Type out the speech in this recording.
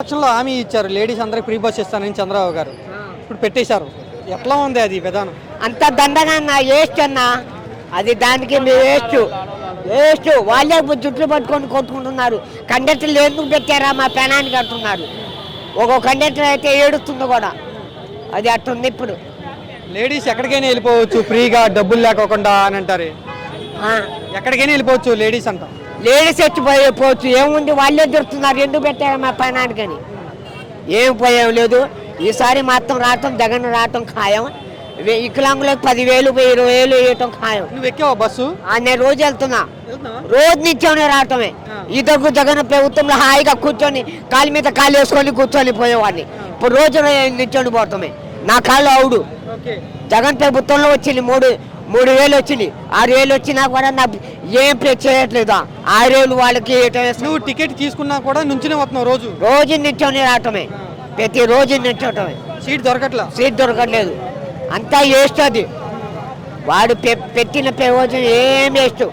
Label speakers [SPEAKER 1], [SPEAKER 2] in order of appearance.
[SPEAKER 1] ఎలక్షన్లో హామీ ఇచ్చారు లేడీస్ అందరికి ఫ్రీ బస్ ఇస్తానని చంద్రబాబు గారు. ఇప్పుడు పెట్టేశారు. ఎట్లా ఉంది అది విధానం?
[SPEAKER 2] అంత దండగా అన్న వేస్ట్ అన్న, అది దానికి వేస్ట్ వాళ్ళే జుట్లు పట్టుకొని కొట్టుకుంటున్నారు. కండక్టర్లు ఎందుకు పెట్టారా మా పెనానికి అంటున్నారు. ఒక్కొక్క కండక్టర్ అయితే ఏడుస్తుంది కూడా. అది అట్టుంది ఇప్పుడు.
[SPEAKER 1] లేడీస్ ఎక్కడికైనా వెళ్ళిపోవచ్చు ఫ్రీగా డబ్బులు లేకోకుండా అని అంటారు. ఎక్కడికైనా వెళ్ళిపోవచ్చు లేడీస్ అంట.
[SPEAKER 2] లేడీస్ వచ్చిపోవచ్చు ఏముంది, వాళ్ళే దొరుకుతున్నారు. ఎందుకు పెట్టారా మా పెనానికి అని. ఏం పోయేం లేదు. ఈసారి మాత్రం రావటం జగన్ రావటం ఖాయం. వికలాంగులకు 10,000 20,000 వేయటం ఖాయం.
[SPEAKER 1] నువ్వు ఎక్కావా బస్సు?
[SPEAKER 2] నేను రోజు వెళ్తున్నా, రోజు నిత్యం రావటమే. ఈ దగ్గర జగన్ ప్రభుత్వంలో హాయిగా కూర్చొని కాలు మీద కాలు వేసుకొని కూర్చొని పోయేవాడిని. ఇప్పుడు రోజు నిత్యం పోవటమే. నా కాళ్ళు అవుడు. జగన్ ప్రభుత్వంలో వచ్చింది 3,000 వచ్చింది, 6,000 వచ్చినా కూడా నాకు ఏం పే చేయట్లేదా. 6,000 వాళ్ళకి.
[SPEAKER 1] నువ్వు టికెట్ తీసుకున్నా కూడా నుంచునే వస్తున్నావు
[SPEAKER 2] రోజు నిత్యం రావటమే. ప్రతి రోజు నిల్చోటమే.
[SPEAKER 1] సీట్
[SPEAKER 2] దొరకట్లేదు. అంతా వేస్ట్. అది వాడు పెట్టిన ప్రయోజనం ఏం వేస్ట్.